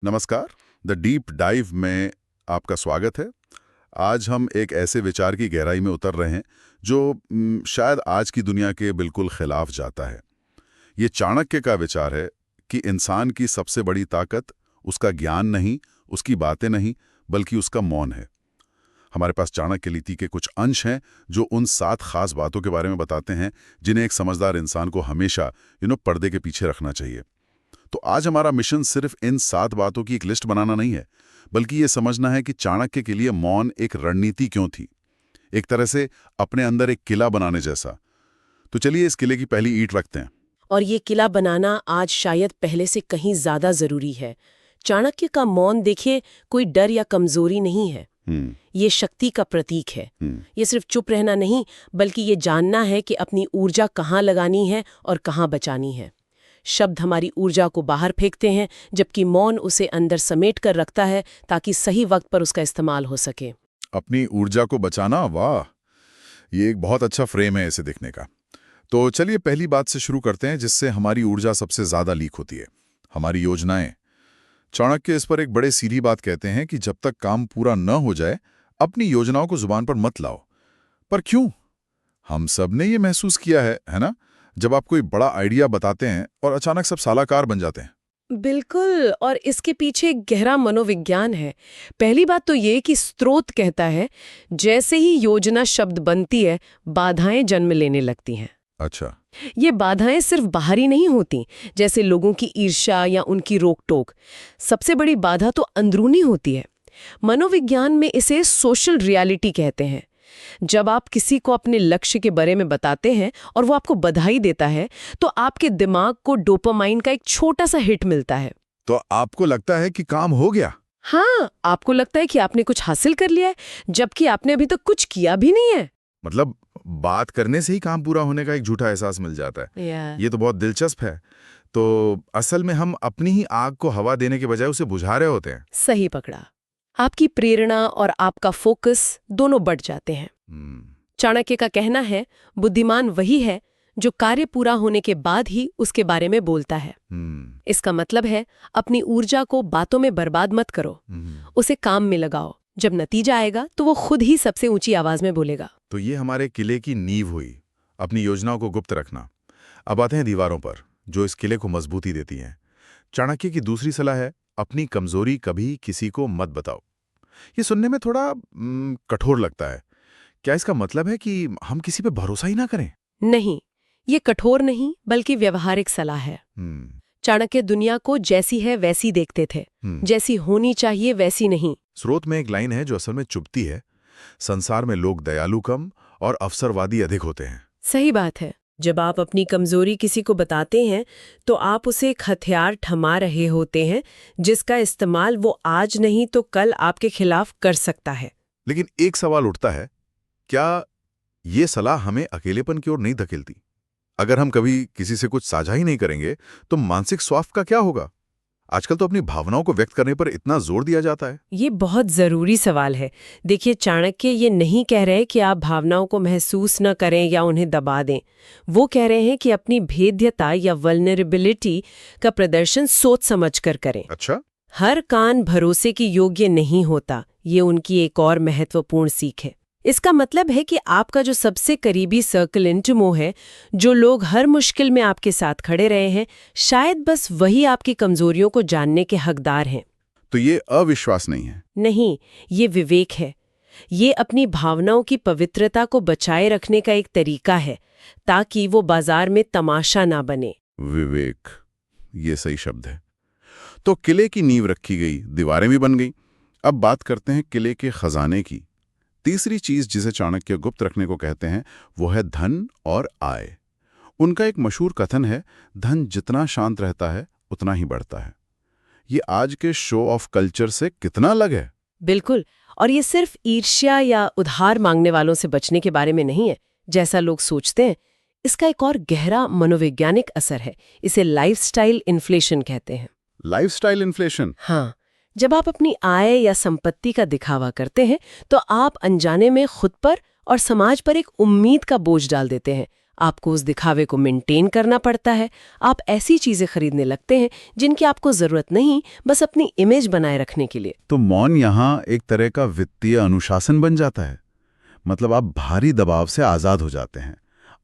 नमस्कार। The deep dive में आपका स्वागत है। आज हम एक ऐसे विचार की गहराई में उतर रहे हैं जो शायद आज की दुनिया के बिल्कुल खिलाफ जाता है। ये चाणक्य का विचार है कि इंसान की सबसे बड़ी ताकत उसका ज्ञान नहीं, उसकी बातें नहीं, बल्कि उसका मौन है। हमारे पास चाणक्य नीति के कुछ अंश हैं जो उन 7 खास बातों के बारे में बताते हैं जिन्हें एक समझदार इंसान को हमेशा पर्दे के पीछे रखना चाहिए। तो आज हमारा मिशन सिर्फ इन 7 बातों की एक लिस्ट बनाना नहीं है, बल्कि ये समझना है कि चाणक्य के लिए मौन एक रणनीति क्यों थी, एक तरह से अपने अंदर एक किला बनाने जैसा। तो चलिए इस किले की पहली ईंट रखते हैं। और ये किला बनाना आज शायद पहले से कहीं ज्यादा जरूरी है। चाणक्य का मौन देखिए कोई डर या कमजोरी नहीं है, ये शक्ति का प्रतीक है। ये सिर्फ चुप रहना नहीं, बल्कि ये जानना है कि अपनी ऊर्जा कहाँ लगानी है और कहाँ बचानी है। शब्द हमारी ऊर्जा को बाहर फेंकते हैं, जबकि मौन उसे अंदर समेट कर रखता है ताकि सही वक्त पर उसका इस्तेमाल हो सके। अपनी ऊर्जा को बचाना, वाह, ये एक बहुत अच्छा फ्रेम है इसे देखने का। तो चलिए पहली बात से शुरू करते हैं जिससे हमारी ऊर्जा सबसे ज्यादा लीक होती है, हमारी योजनाएं। चाणक्य इस पर एक बड़े सीधी बात कहते हैं कि जब तक काम पूरा न हो जाए अपनी योजनाओं को जुबान पर मत लाओ। पर क्यों? हम सब ने ये महसूस किया है ना, जब आप कोई बड़ा आइडिया बताते हैं और अचानक सब सालाकार बन जाते हैं। बिल्कुल, और इसके पीछे एक गहरा मनोविज्ञान है। पहली बात तो ये कि स्रोत कहता है जैसे ही योजना शब्द बनती है, बाधाएं जन्म लेने लगती हैं। अच्छा। ये बाधाएं सिर्फ बाहरी नहीं होती, जैसे लोगों की ईर्ष्या या उनकी रोक-टोक। सबसे बड़ी बाधा तो अंदरूनी होती है। मनोविज्ञान में इसे सोशल रियलिटी कहते हैं। जब आप किसी को अपने लक्ष्य के बारे में बताते हैं और वो आपको बधाई देता है, तो आपके दिमाग को डोपामाइन का एक छोटा सा हिट मिलता है। तो आपको लगता है कि काम हो गया? हाँ, आपको लगता है कि आपने कुछ हासिल कर लिया है, जबकि आपने अभी तक कुछ किया भी नहीं है। मतलब बात करने से ही काम पूरा होने का एक झूठा एहसास मिल जाता है। ये तो बहुत दिलचस्प है। तो असल में हम अपनी ही आग को हवा देने के बजाय उसे बुझा रहे होते हैं। सही पकड़ा। आपकी प्रेरणा और आपका फोकस दोनों बढ़ जाते हैं। चाणक्य का कहना है, बुद्धिमान वही है जो कार्य पूरा होने के बाद ही उसके बारे में बोलता है। इसका मतलब है अपनी ऊर्जा को बातों में बर्बाद मत करो, उसे काम में लगाओ। जब नतीजा आएगा तो वो खुद ही सबसे ऊंची आवाज में बोलेगा। तो ये हमारे किले की नींव हुई, अपनी योजनाओं को गुप्त रखना। अब आते हैं दीवारों पर, जो इस किले को मजबूती देती हैं। चाणक्य की दूसरी सलाह है, अपनी कमजोरी कभी किसी को मत बताओ। ये सुनने में थोड़ा कठोर लगता है। क्या इसका मतलब है कि हम किसी पे भरोसा ही ना करें? नहीं, ये कठोर नहीं बल्कि व्यवहारिक सलाह है। चाणक्य दुनिया को जैसी है वैसी देखते थे, जैसी होनी चाहिए वैसी नहीं। स्रोत में एक लाइन है जो असल में चुभती है, संसार में लोग दयालु कम और अवसरवादी अधिक होते हैं। सही बात है। जब आप अपनी कमजोरी किसी को बताते हैं तो आप उसे एक हथियार थमा रहे होते हैं, जिसका इस्तेमाल वो आज नहीं तो कल आपके खिलाफ कर सकता है। लेकिन एक सवाल उठता है, क्या ये सलाह हमें अकेलेपन की ओर नहीं धकेलती? अगर हम कभी किसी से कुछ साझा ही नहीं करेंगे तो मानसिक स्वास्थ्य का क्या होगा? आजकल तो अपनी भावनाओं को व्यक्त करने पर इतना जोर दिया जाता है। ये बहुत जरूरी सवाल है। देखिए, चाणक्य ये नहीं कह रहे कि आप भावनाओं को महसूस न करें या उन्हें दबा दें। वो कह रहे हैं कि अपनी भेद्यता या वल्नरेबिलिटी का प्रदर्शन सोच समझकर करें। अच्छा। हर कान भरोसे के योग्य नहीं होता, ये उनकी एक और महत्वपूर्ण सीख है। इसका मतलब है कि आपका जो सबसे करीबी सर्कल इंटिमो है, जो लोग हर मुश्किल में आपके साथ खड़े रहे हैं, शायद बस वही आपकी कमजोरियों को जानने के हकदार हैं। तो ये अविश्वास नहीं है? नहीं, ये विवेक है। ये अपनी भावनाओं की पवित्रता को बचाए रखने का एक तरीका है, ताकि वो बाजार में तमाशा ना बने। विवेक, ये सही शब्द है। तो किले की नींव रखी गई, दीवारें भी बन गई। अब बात करते हैं किले के खजाने की। तीसरी चीज जिसे चाणक्य गुप्त रखने को कहते हैं वो है धन और आय। उनका एक मशहूर कथन है, धन जितना शांत रहता है उतना ही बढ़ता है। ये आज के शो ऑफ कल्चर से कितना अलग है। बिल्कुल, और ये सिर्फ ईर्ष्या या उधार मांगने वालों से बचने के बारे में नहीं है जैसा लोग सोचते हैं। इसका एक और गहरा मनोवैज्ञानिक असर है। इसे लाइफस्टाइल इन्फ्लेशन कहते हैं। Lifestyle inflation? हाँ, जब आप अपनी आय या संपत्ति का दिखावा करते हैं तो आप अनजाने में खुद पर और समाज पर एक उम्मीद का बोझ डाल देते हैं। आपको उस दिखावे को मेंटेन करना पड़ता है। आप ऐसी चीजें खरीदने लगते हैं जिनकी आपको जरूरत नहीं, बस अपनी इमेज बनाए रखने के लिए। तो मौन यहाँ एक तरह का वित्तीय अनुशासन बन जाता है। मतलब आप भारी दबाव से आज़ाद हो जाते हैं।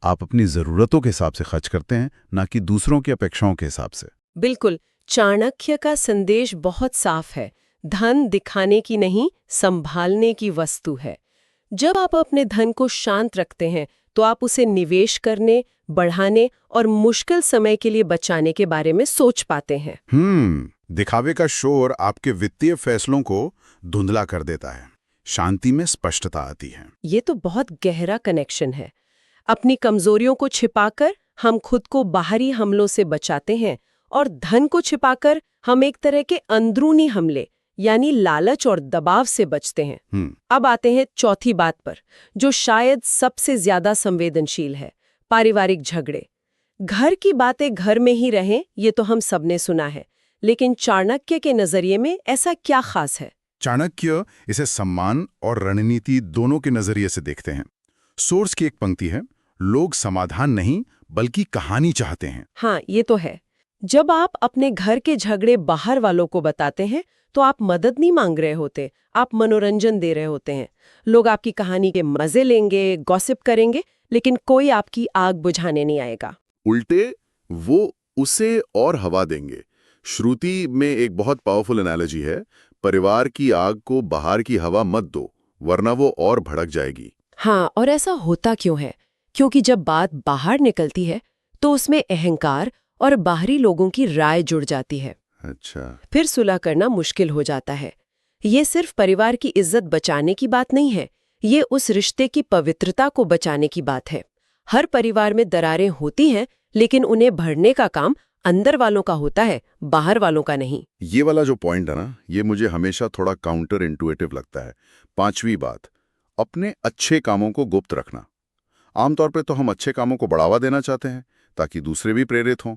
आप अपनी ज़रूरतों के हिसाब से खर्च करते हैं, ना कि दूसरों की अपेक्षाओं के हिसाब से। बिल्कुल, चाणक्य का संदेश बहुत साफ है। धन दिखाने की नहीं, संभालने की वस्तु है। जब आप अपने धन को शांत रखते हैं तो आप उसे निवेश करने, बढ़ाने और मुश्किल समय के लिए बचाने के बारे में सोच पाते हैं। दिखावे का शोर आपके वित्तीय फैसलों को धुंधला कर देता है। शांति में स्पष्टता आती है। ये तो बहुत गहरा कनेक्शन है। अपनी कमजोरियों को छिपाकर हम खुद को बाहरी हमलों से बचाते हैं और धन को छिपाकर हम एक तरह के अंदरूनी हमले यानी लालच और दबाव से बचते हैं। अब आते हैं चौथी बात पर, जो शायद सबसे ज्यादा संवेदनशील है, पारिवारिक झगड़े। घर की बातें घर में ही रहें, ये तो हम सबने सुना है, लेकिन चाणक्य के नजरिए में ऐसा क्या खास है? चाणक्य इसे सम्मान और रणनीति दोनों के नजरिए से देखते हैं। सोर्स की एक पंक्ति है, लोग समाधान नहीं बल्कि कहानी चाहते हैं। हाँ, ये तो है। जब आप अपने घर के झगड़े बाहर वालों को बताते हैं तो आप मदद नहीं मांग रहे होते, आप मनोरंजन दे रहे होते हैं। लोग आपकी कहानी के मजे लेंगे, गॉसिप करेंगे, लेकिन कोई आपकी आग बुझाने नहीं आएगा। उल्टे वो उसे और हवा देंगे। श्रुति में एक बहुत पावरफुल एनालॉजी है, परिवार की आग को बाहर की हवा मत दो, वरना वो और भड़क जाएगी। हाँ, और ऐसा होता क्यों है? क्योंकि जब बात बाहर निकलती है तो उसमें अहंकार और बाहरी लोगों की राय जुड़ जाती है। अच्छा। फिर सुलह करना मुश्किल हो जाता है। ये सिर्फ परिवार की इज्जत बचाने की बात नहीं है, ये उस रिश्ते की पवित्रता को बचाने की बात है। हर परिवार में दरारें होती हैं, लेकिन उन्हें भरने का काम अंदर वालों का होता है, बाहर वालों का नहीं। ये वाला जो पॉइंट है ना, ये मुझे हमेशा थोड़ा काउंटर इंटुइटिव लगता है। पांचवी बात, अपने अच्छे कामों को गुप्त रखना। आमतौर पे तो हम अच्छे कामों को बढ़ावा देना चाहते हैं ताकि दूसरे भी प्रेरित हों।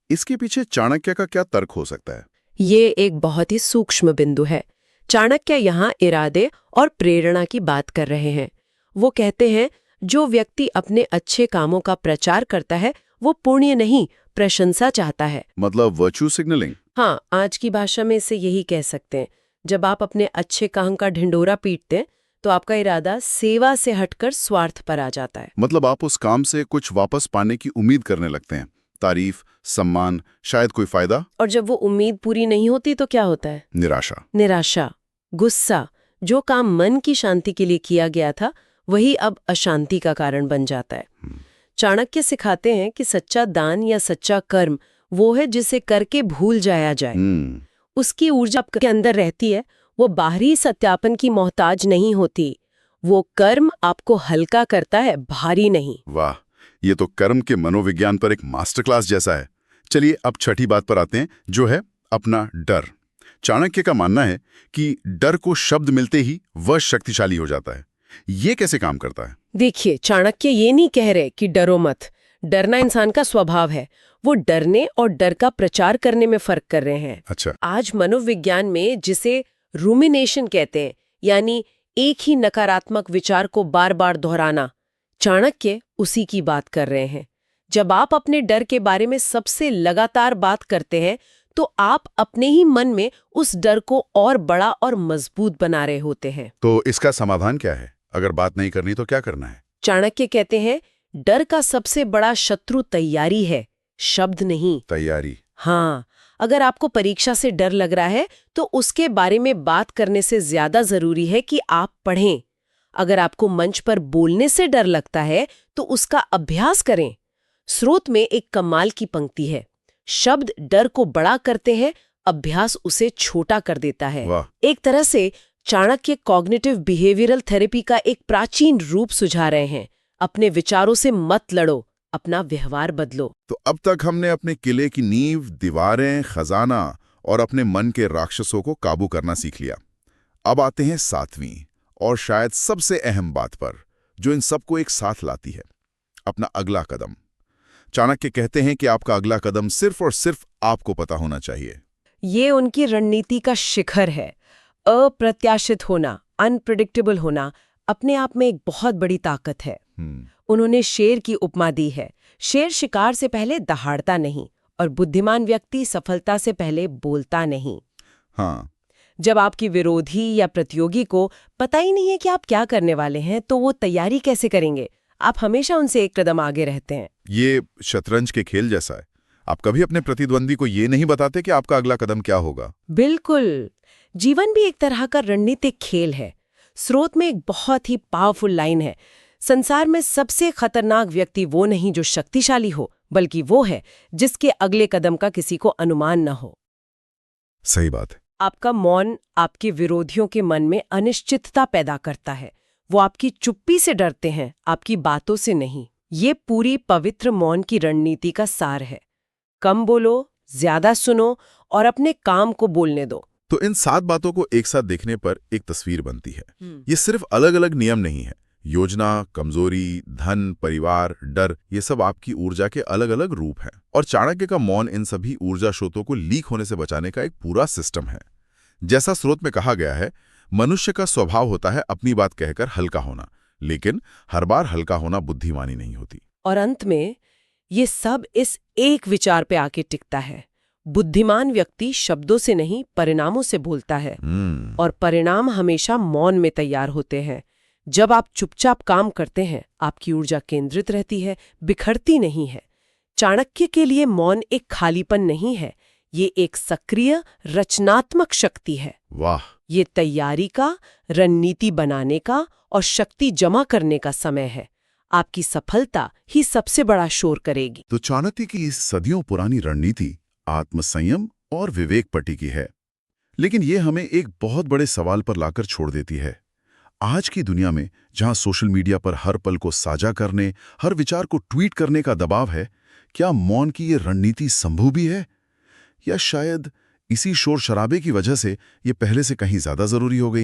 इसके पीछे चाणक्य का क्या तर्क हो सकता है? ये एक बहुत ही सूक्ष्म बिंदु है। चाणक्य यहाँ इरादे और प्रेरणा की बात कर रहे हैं। वो कहते हैं, जो व्यक्ति अपने अच्छे कामों का प्रचार करता है वो पुण्य नहीं, प्रशंसा चाहता है। मतलब वर्च्यू सिग्नलिंग। हाँ, आज की भाषा में इसे यही कह सकते हैं। जब आप अपने अच्छे काम का ढिंडोरा पीटते हैं तो आपका इरादा सेवा से हटकर स्वार्थ पर आ जाता है। मतलब आप उस काम से कुछ वापस पाने की उम्मीद करने लगते हैं, तारीफ, सम्मान, शायद कोई फायदा। और जब वो उम्मीद पूरी नहीं होती तो क्या होता है? निराशा, गुस्सा। जो काम मन की शांति के लिए किया गया था वही अब अशांति का कारण बन जाता है। चाणक्य सिखाते हैं कि सच्चा दान या सच्चा कर्म वो है जिसे करके भूल जाया जाए। उसकी ऊर्जा आपके अंदर रहती है, वो बाहरी सत्यापन की मोहताज नहीं होती। वो कर्म आपको हल्का करता है, भारी नहीं। वाह, ये तो कर्म के मनोविज्ञान पर एक मास्टर क्लास जैसा है। चलिए अब छठी बात पर आते हैं, जो है अपना डर। चाणक्य का मानना है कि डर को शब्द मिलते ही वह शक्तिशाली हो जाता है। ये कैसे काम करता है? देखिए, चाणक्य ये नहीं कह रहे कि डरो मत। डरना इंसान का स्वभाव है। वो डरने और डर का प्रचार करने में फर्क कर रहे हैं। अच्छा। आज मनोविज्ञान में जिसे रूमिनेशन कहते हैं, यानी एक ही नकारात्मक विचार को बार बार दोहराना, चाणक्य उसी की बात कर रहे हैं। जब आप अपने डर के बारे में सबसे लगातार बात करते हैं तो आप अपने ही मन में उस डर को और बड़ा और मजबूत बना रहे होते हैं। तो इसका समाधान क्या है? अगर बात नहीं करनी तो क्या करना है? चाणक्य कहते हैं, डर का सबसे बड़ा शत्रु तैयारी है, शब्द नहीं। तैयारी? हाँ, अगर आपको परीक्षा से डर लग रहा है तो उसके बारे में बात करने से ज्यादा जरूरी है कि आप पढ़ें। अगर आपको मंच पर बोलने से डर लगता है तो उसका अभ्यास करें। स्रोत में एक कमाल की पंक्ति है, शब्द डर को बड़ा करते हैं, अभ्यास उसे छोटा कर देता है। एक तरह से चाणक्य कॉग्निटिव बिहेवियरल थेरेपी का एक प्राचीन रूप सुझा रहे हैं। अपने विचारों से मत लड़ो, अपना व्यवहार बदलो। तो अब तक हमने अपने किले की नींव, दीवारें, खजाना और अपने मन के राक्षसों को काबू करना सीख लिया। अब आते हैं सातवीं और शायद सबसे अहम बात पर, जो इन सबको एक साथ लाती है, अपना अगला कदम। चाणक्य कहते हैं कि आपका अगला कदम सिर्फ और सिर्फ आपको पता होना चाहिए। ये उनकी रणनीति का शिखर है। अप्रत्याशित होना, अनप्रेडिक्टेबल होना अपने आप में एक बहुत बड़ी ताकत है। उन्होंने शेर की उपमा दी है। शेर शिकार से पहले दहाड़ता नहीं और बुद्धिमान व्यक्ति सफलता से पहले बोलता नहीं। हाँ, जब आपकी विरोधी या प्रतियोगी को पता ही नहीं है कि आप क्या करने वाले हैं, तो वो तैयारी कैसे करेंगे? आप हमेशा उनसे एक कदम आगे रहते हैं। ये शतरंज के खेल जैसा है। आप कभी अपने प्रतिद्वंदी को ये नहीं बताते कि आपका अगला कदम क्या होगा। बिल्कुल। जीवन भी एक तरह का रणनीतिक खेल है। स्रोत में एक बहुत ही पावरफुल लाइन है, संसार में सबसे खतरनाक व्यक्ति वो नहीं जो शक्तिशाली हो, बल्कि वो है जिसके अगले कदम का किसी को अनुमान न हो। सही बात है। आपका मौन आपके विरोधियों के मन में अनिश्चितता पैदा करता है। वो आपकी चुप्पी से डरते हैं, आपकी बातों से नहीं। ये पूरी पवित्र मौन की रणनीति का सार है। कम बोलो, ज्यादा सुनो और अपने काम को बोलने दो। तो इन 7 बातों को एक साथ देखने पर एक तस्वीर बनती है। ये सिर्फ अलग-अलग नियम नहीं है। योजना, कमजोरी, धन, परिवार, डर, ये सब आपकी ऊर्जा के अलग-अलग रूप हैं। और चाणक्य का मौन इन सभी ऊर्जा स्रोतों को लीक होने से बचाने का एक पूरा सिस्टम है। जैसा स्रोत में कहा गया है, मनुष्य का स्वभाव होता है अपनी बात कहकर हल्का होना, लेकिन हर बार हल्का होना बुद्धिमानी नहीं होती। और अंत में ये सब इस एक विचार पे आके टिकता है। बुद्धिमान व्यक्ति शब्दों से नहीं, परिणामों से बोलता है। और परिणाम हमेशा मौन में तैयार होते हैं। जब आप चुपचाप काम करते हैं, आपकी ऊर्जा केंद्रित रहती है, बिखरती नहीं है। चाणक्य के लिए मौन एक खालीपन नहीं है, ये एक सक्रिय रचनात्मक शक्ति है। वाह! ये तैयारी का, रणनीति बनाने का और शक्ति जमा करने का समय है। आपकी सफलता ही सबसे बड़ा शोर करेगी। तो चाणक्य की इस सदियों पुरानी रणनीति आत्मसंयम और विवेक पर टिकी है। लेकिन ये हमें एक बहुत बड़े सवाल पर लाकर छोड़ देती है। आज की दुनिया में जहां सोशल मीडिया पर हर पल को साझा करने, हर विचार को ट्वीट करने का दबाव है, क्या मौन की ये रणनीति संभव भी है? या शायद इसी शोर शराबे की वजह से ये पहले से कहीं ज्यादा जरूरी हो गई?